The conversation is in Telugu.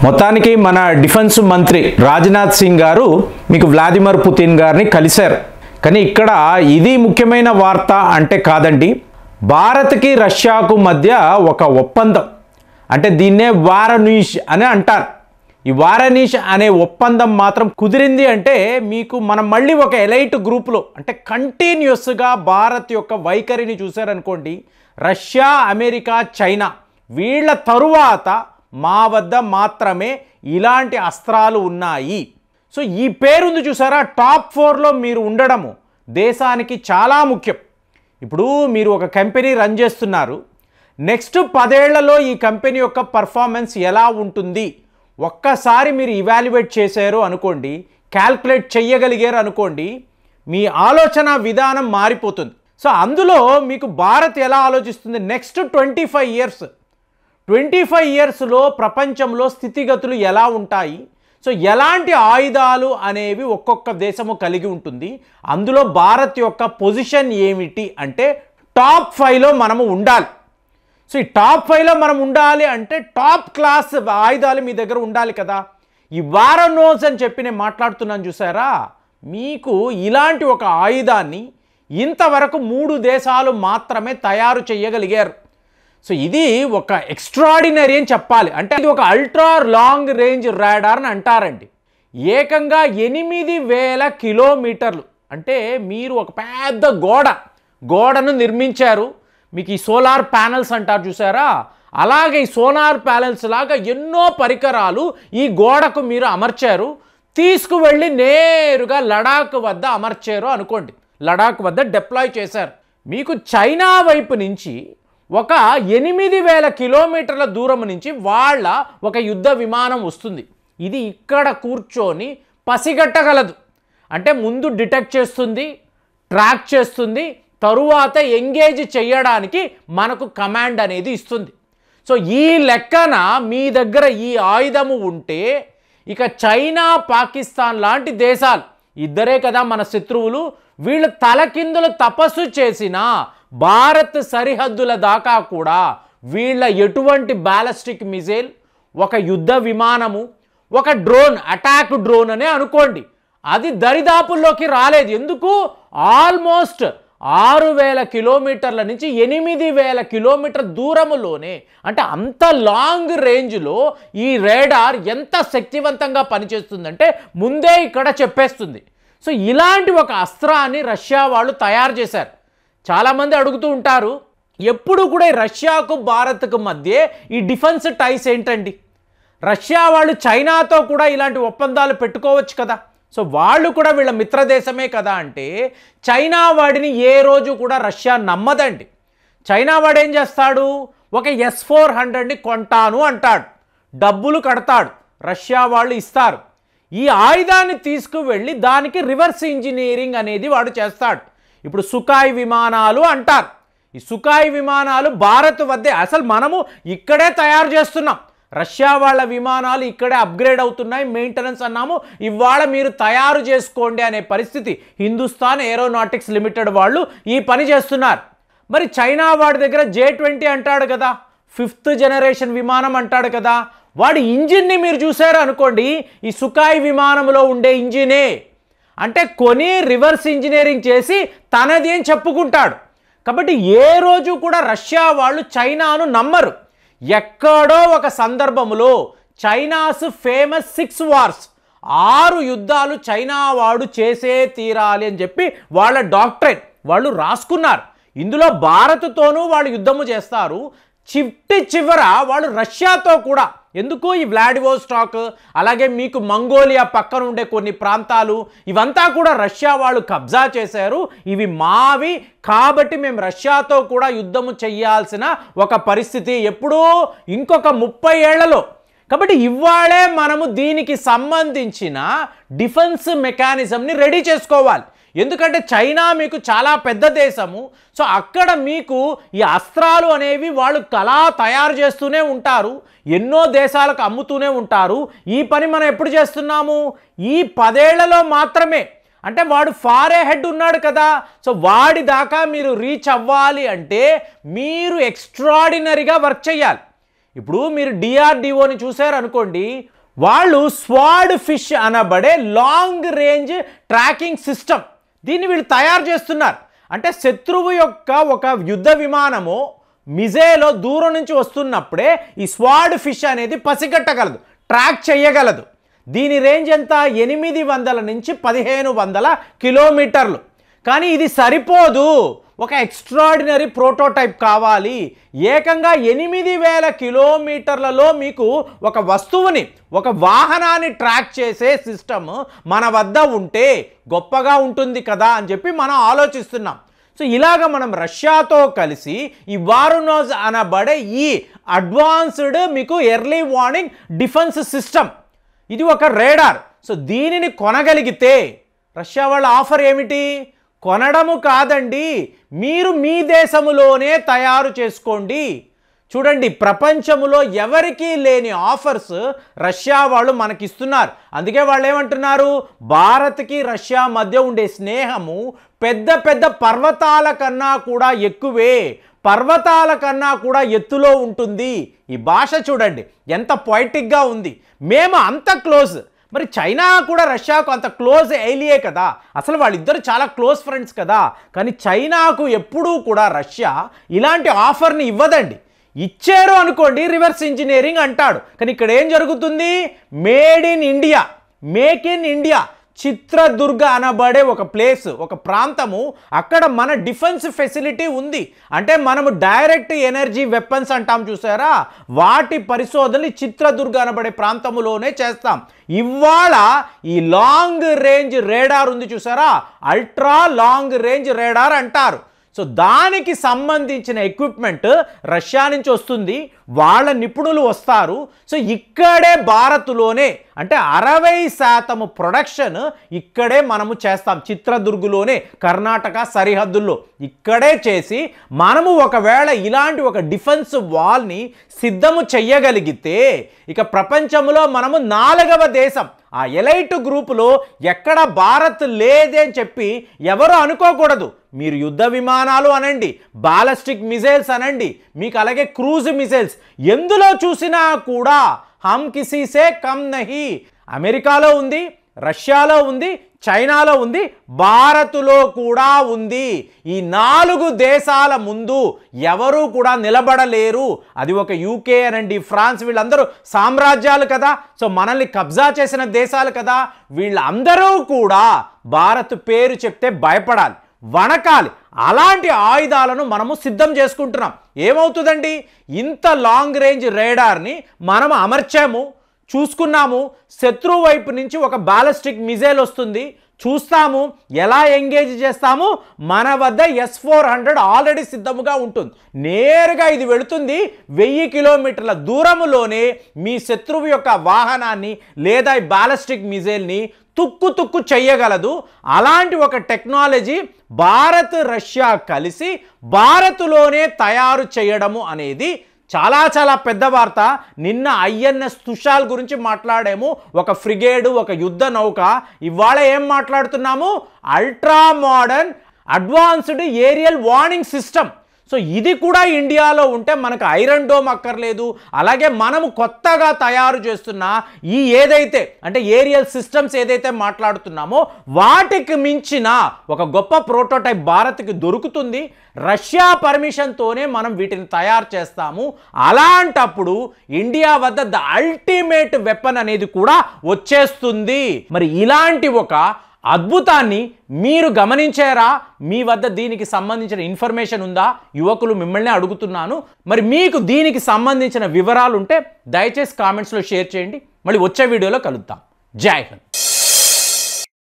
మొత్తానికి మన డిఫెన్స్ మంత్రి రాజ్నాథ్ సింగ్ గారు మీకు వ్లాదిమిర్ పుతిన్ గారిని కలిశారు. కానీ ఇక్కడ ఇది ముఖ్యమైన వార్త అంటే కాదండి. భారత్కి రష్యాకు మధ్య ఒక ఒప్పందం, అంటే దీన్నే వారణీష్ అని అంటారు. ఈ వారణీష్ అనే ఒప్పందం మాత్రం కుదిరింది అంటే మీకు మనం మళ్ళీ ఒక ఎలైట్ గ్రూప్లో అంటే కంటిన్యూస్గా భారత్ యొక్క వైఖరిని చూశారనుకోండి, రష్యా, అమెరికా, చైనా వీళ్ళ తరువాత మా వద్ద మాత్రమే ఇలాంటి అస్త్రాలు ఉన్నాయి. సో ఈ పేరుంది చూసారా, టాప్ 4లో మీరు ఉండడము దేశానికి చాలా ముఖ్యం. ఇప్పుడు మీరు ఒక కంపెనీ రన్ చేస్తున్నారు, నెక్స్ట్ 10 ఏళ్లలో ఈ కంపెనీ యొక్క పర్ఫార్మెన్స్ ఎలా ఉంటుంది ఒక్కసారి మీరు ఇవాల్యుయేట్ చేశారు అనుకోండి, క్యాల్కులేట్ చేయగలిగారు అనుకోండి, మీ ఆలోచన విధానం మారిపోతుంది. సో అందులో మీకు భారత్ ఎలా ఆలోచిస్తుంది, నెక్స్ట్ 25 ఇయర్స్లో ప్రపంచంలో స్థితిగతులు ఎలా ఉంటాయి, సో ఎలాంటి ఆయుధాలు అనేవి ఒక్కొక్క దేశము కలిగి ఉంటుంది, అందులో భారత్ యొక్క పొజిషన్ ఏమిటి అంటే టాప్ 5లో మనము ఉండాలి. సో ఈ టాప్ 5లో మనం ఉండాలి అంటే టాప్ క్లాస్ ఆయుధాలు మీ దగ్గర ఉండాలి కదా. ఈ వారణోస్ అని చెప్పి నేను మాట్లాడుతున్నాను చూసారా, మీకు ఇలాంటి ఒక ఆయుధాన్ని ఇంతవరకు 3 దేశాలు మాత్రమే తయారు చేయగలిగారు. సో ఇది ఒక ఎక్స్ట్రాడినరీ అని చెప్పాలి. అంటే ఇది ఒక అల్ట్రా లాంగ్ రేంజ్ రాడార్ అని అంటారండి. ఏకంగా 8000 కిలోమీటర్లు, అంటే మీరు ఒక పెద్ద గోడను నిర్మించారు. మీకు ఈ సోలార్ ప్యానెల్స్ అంటారు చూసారా, అలాగే ఈ సోలార్ ప్యానెల్స్ లాగా ఎన్నో పరికరాలు ఈ గోడకు మీరు అమర్చారు, తీసుకువెళ్ళి నేరుగా లడాక్ వద్ద అమర్చారు అనుకోండి, లడాక్ వద్ద డిప్లాయ్ చేశారు. మీకు చైనా వైపు నుంచి ఒక 8000 కిలోమీటర్ల దూరం నుంచి వాళ్ళ ఒక యుద్ధ విమానం వస్తుంది. ఇది ఇక్కడ కూర్చొని పసిగట్టగలదు, అంటే ముందు డిటెక్ట్ చేస్తుంది, ట్రాక్ చేస్తుంది, తరువాత ఎంగేజ్ చేయడానికి మనకు కమాండ్ అనేది ఇస్తుంది. సో ఈ లెక్కన మీ దగ్గర ఈ ఆయుధము ఉంటే ఇక చైనా, పాకిస్తాన్ లాంటి దేశాలు ఇద్దరే కదా మన శత్రువులు, వీళ్ళు తలకిందులు తపస్సు చేసిన భారత్ సరిహద్దుల దాకా కూడా వీళ్ళ ఎటువంటి బ్యాలిస్టిక్ మిజైల్, ఒక యుద్ధ విమానము, ఒక డ్రోన్, అటాక్ డ్రోన్ అనే అనుకోండి, అది దరిదాపుల్లోకి రాలేదు. ఎందుకు? ఆల్మోస్ట్ 6000 కిలోమీటర్ల నుంచి 8000 కిలోమీటర్ దూరములోనే, అంటే అంత లాంగ్ రేంజ్లో ఈ రేడార్ ఎంత శక్తివంతంగా పనిచేస్తుందంటే ముందే ఇక్కడ చెప్పేస్తుంది. సో ఇలాంటి ఒక అస్త్రాన్ని రష్యా వాళ్ళు తయారు చేశారు. చాలామంది అడుగుతూ ఉంటారు, ఎప్పుడు కూడా రష్యాకు భారత్కు మధ్య ఈ డిఫెన్స్ టైస్ ఏంటండి, రష్యా వాళ్ళు చైనాతో కూడా ఇలాంటి ఒప్పందాలు పెట్టుకోవచ్చు కదా, సో వాళ్ళు కూడా వీళ్ళ మిత్రదేశమే కదా అంటే చైనా వాడిని ఏ రోజు కూడా రష్యా నమ్మదండి. చైనా వాడు ఏం చేస్తాడు, ఒక S-400ని కొంటాను అంటాడు, డబ్బులు కడతాడు, రష్యా వాళ్ళు ఇస్తారు. ఈ ఆయుధాన్ని తీసుకువెళ్ళి దానికి రివర్స్ ఇంజనీరింగ్ అనేది వాడు చేస్తాడు. ఇప్పుడు సుఖాయ్ విమానాలు అంటారు, ఈ సుఖాయ్ విమానాలు భారత్ వద్దే, అసలు మనము ఇక్కడే తయారు చేస్తున్నాం, రష్యా వాళ్ళ విమానాలు ఇక్కడే అప్గ్రేడ్ అవుతున్నాయి, మెయింటెనెన్స్ అన్నాము, ఇవాళ మీరు తయారు చేసుకోండి అనే పరిస్థితి హిందుస్థాన్ ఏరోనాటిక్స్ లిమిటెడ్ వాళ్ళు ఈ పని చేస్తున్నారు. మరి చైనా వాడి దగ్గర J-20 అంటాడు కదా, 5th జనరేషన్ విమానం అంటాడు కదా, వాడి ఇంజిన్ని మీరు చూసారు అనుకోండి, ఈ సుఖాయ్ విమానంలో ఉండే ఇంజినే, అంటే కొని రివర్స్ ఇంజనీరింగ్ చేసి తనది అని చెప్పుకుంటాడు. కాబట్టి ఏ రోజు కూడా రష్యా వాళ్ళు చైనాను నమ్మరు. ఎక్కడో ఒక సందర్భంలో చైనాస్ ఫేమస్ 6 వార్స్, 6 యుద్ధాలు చైనా వాడు చేసే తీరాలి అని చెప్పి వాళ్ళ డాక్టరేట్ వాళ్ళు రాసుకున్నారు. ఇందులో భారత్తోనూ వాళ్ళు యుద్ధము చేస్తారు, చివర వాళ్ళు రష్యాతో కూడా. ఎందుకు? ఈ వ్లాడివోస్టాక్, అలాగే మీకు మంగోలియా పక్కన ఉండే కొన్ని ప్రాంతాలు, ఇవంతా కూడా రష్యా వాళ్ళు కబ్జా చేశారు, ఇవి మావి, కాబట్టి మేము రష్యాతో కూడా యుద్ధము చేయాల్సిన ఒక పరిస్థితి ఎప్పుడూ ఇంకొక 30 ఏళ్లలో. కాబట్టి ఇవాళే మనము దీనికి సంబంధించిన డిఫెన్స్ మెకానిజంని రెడీ చేసుకోవాలి. ఎందుకంటే చైనా మీకు చాలా పెద్ద దేశము, సో అక్కడ మీకు ఈ అస్త్రాలు అనేవి వాళ్ళు కళా తయారు చేస్తూనే ఉంటారు, ఎన్నో దేశాలకు అమ్ముతూనే ఉంటారు. ఈ పని మనం ఎప్పుడు చేస్తున్నాము? ఈ 10 ఏళ్లలో మాత్రమే. అంటే వాడు ఫార్ హెడ్ ఉన్నాడు కదా, సో వాడి దాకా మీరు రీచ్ అవ్వాలి అంటే మీరు ఎక్స్ట్రాడినరీగా వర్క్ చేయాలి. ఇప్పుడు మీరు డిఆర్డిఓని చూసారనుకోండి, వాళ్ళు స్వాడ్ ఫిష్ అనబడే లాంగ్ రేంజ్ ట్రాకింగ్ సిస్టమ్ దీన్ని వీళ్ళు తయారు చేస్తున్నారు. అంటే శత్రువు యొక్క ఒక యుద్ధ విమానము మిజైలో దూరం నుంచి వస్తున్నప్పుడే ఈ స్వాడ్ ఫిష్ అనేది పసిగట్టగలదు, ట్రాక్ చేయగలదు. దీని రేంజ్ ఎంత? 800 నుంచి 1500 కిలోమీటర్లు. కానీ ఇది సరిపోదు, ఒక ఎక్స్ట్రాడినరీ ప్రోటోటైప్ కావాలి. ఏకంగా 8000 కిలోమీటర్లలో మీకు ఒక వస్తువుని, ఒక వాహనాన్ని ట్రాక్ చేసే సిస్టమ్ మన వద్ద ఉంటే గొప్పగా ఉంటుంది కదా అని చెప్పి మనం ఆలోచిస్తున్నాం. సో ఇలాగ మనం రష్యాతో కలిసి ఈ వారునోజ్ అనబడే ఈ అడ్వాన్స్డ్ మీకు ఎర్లీ వార్నింగ్ డిఫెన్స్ సిస్టమ్, ఇది ఒక రేడార్. సో దీనిని కొనగలిగితే రష్యా వాళ్ళ ఆఫర్ ఏమిటి? కొనడము కాదండి, మీరు మీ దేశములోనే తయారు చేసుకోండి. చూడండి, ప్రపంచంలో ఎవరికీ లేని ఆఫర్స్ రష్యా వాళ్ళు మనకిస్తున్నారు. అందుకే వాళ్ళు ఏమంటున్నారు, భారత్కి రష్యా మధ్య ఉండే స్నేహము పెద్ద పెద్ద పర్వతాల కన్నా కూడా ఎక్కువే, పర్వతాల కన్నా కూడా ఎత్తులో ఉంటుంది. ఈ భాష చూడండి ఎంత పొయిటిక్గా ఉంది. మేము అంత క్లోజ్. మరి చైనా కూడా రష్యాకు అంత క్లోజ్ ఎయిలియే కదా, అసలు వాళ్ళిద్దరు చాలా క్లోజ్ ఫ్రెండ్స్ కదా. కానీ చైనాకు ఎప్పుడూ కూడా రష్యా ఇలాంటి ఆఫర్ని ఇవ్వదండి. ఇచ్చారు అనుకోండి రివర్స్ ఇంజనీరింగ్ అంటాడు. కానీ ఇక్కడ ఏం జరుగుతుంది? Made in India, make in India. Chitradurga అనబడే ఒక ప్లేస్, ఒక ప్రాంతము, అక్కడ మన డిఫెన్స్ ఫెసిలిటీ ఉంది. అంటే మనము డైరెక్ట్ ఎనర్జీ వెపన్స్ అంటాం చూసారా, వాటి పరిశోధనలు చిత్రదుర్గ అనబడే ప్రాంతములోనే చేస్తాం. ఇవాళ ఈ లాంగ్ రేంజ్ రేడార్ ఉంది చూసారా, అల్ట్రా లాంగ్ రేంజ్ రేడార్ అంటారు. సో దానికి సంబంధించిన ఎక్విప్మెంట్ రష్యా నుంచి వస్తుంది, వాళ్ళ నిపుణులు వస్తారు. సో ఇక్కడే భారత్లోనే అంటే 60% ప్రొడక్షన్ ఇక్కడే మనము చేస్తాం, చిత్రదుర్గులోనే, కర్ణాటక సరిహద్దుల్లో ఇక్కడే చేసి మనము ఒకవేళ ఇలాంటి ఒక డిఫెన్స్ వాల్ని సిద్ధము చెయ్యగలిగితే ఇక ప్రపంచంలో మనము 4వ దేశం. ఆ ఎలైట్ గ్రూపులో ఎక్కడ భారత్ లేదే అని చెప్పి ఎవరు అనుకోకూడదు. మీరు యుద్ధ విమానాలు అనండి, బాలిస్టిక్ మిసైల్స్ అనండి, మీకు అలాగే క్రూజ్ మిసైల్స్, ఎందులో చూసినా కూడా హమ్ కిసీసే కమ్ నహీ. అమెరికాలో ఉంది, రష్యాలో ఉంది, చైనాలో ఉంది, భారత్లో కూడా ఉంది. ఈ 4 దేశాల ముందు ఎవరు కూడా నిలబడలేరు. అది ఒక యూకే అనండి, ఫ్రాన్స్, వీళ్ళందరూ సామ్రాజ్యాలు కదా. సో మనల్ని కబ్జా చేసిన దేశాలు కదా. వీళ్ళందరూ కూడా భారత్ పేరు చెప్తే భయపడాలి, వణకాలి. అలాంటి ఆయుధాలను మనము సిద్ధం చేసుకుంటున్నాం. ఏమవుతుందండి, ఇంత లాంగ్ రేంజ్ రేడార్ని మనం అమర్చాము, చూసుకున్నాము. శత్రువు వైపు నుంచి ఒక బాలిస్టిక్ మిజైల్ వస్తుంది, చూస్తాము, ఎలా ఎంగేజ్ చేస్తాము. మన వద్ద S-400 ఆల్రెడీ సిద్ధముగా ఉంటుంది. నేరుగా ఇది వెళుతుంది 1000 కిలోమీటర్ల దూరములోనే మీ శత్రువు యొక్క వాహనాన్ని లేదా ఈ బాలిస్టిక్ మిజైల్ని తుక్కు చెయ్యగలదు. అలాంటి ఒక టెక్నాలజీ భారత్ రష్యా కలిసి భారత్లోనే తయారు చేయడము అనేది చాలా చాలా పెద్ద వార్త. నిన్న INS తుషాల్ గురించి మాట్లాడాము, ఒక ఫ్రిగేడు, ఒక యుద్ధ నౌక. ఇవాళ ఏం మాట్లాడుతున్నాము? Ultra modern advanced aerial warning system. So ఇది కూడా ఇండియాలో ఉంటే మనకు ఐరన్ డోమ్ అక్కర్లేదు. అలాగే మనము కొత్తగా తయారు చేస్తున్న ఈ ఏదైతే అంటే ఏరియల్ సిస్టమ్స్ ఏదైతే మాట్లాడుతున్నామో వాటికి మించిన ఒక గొప్ప ప్రోటోటైప్ భారత్కి దొరుకుతుంది. రష్యా పర్మిషన్తోనే మనం వీటిని తయారు చేస్తాము. అలాంటప్పుడు ఇండియా వద్ద ద అల్టిమేట్ వెపన్ అనేది కూడా వచ్చేస్తుంది. మరి ఇలాంటి ఒక అద్భుతాన్ని మీరు గమనించారా? మీ వద్ద దీనికి సంబంధించిన ఇన్ఫర్మేషన్ ఉందా? యువకులు మిమ్మల్ని అడుగుతున్నాను. మరి మీకు దీనికి సంబంధించిన వివరాలు ఉంటే దయచేసి కామెంట్స్లో షేర్ చేయండి. మళ్ళీ వచ్చే వీడియోలో కలుద్దాం. జై హింద్.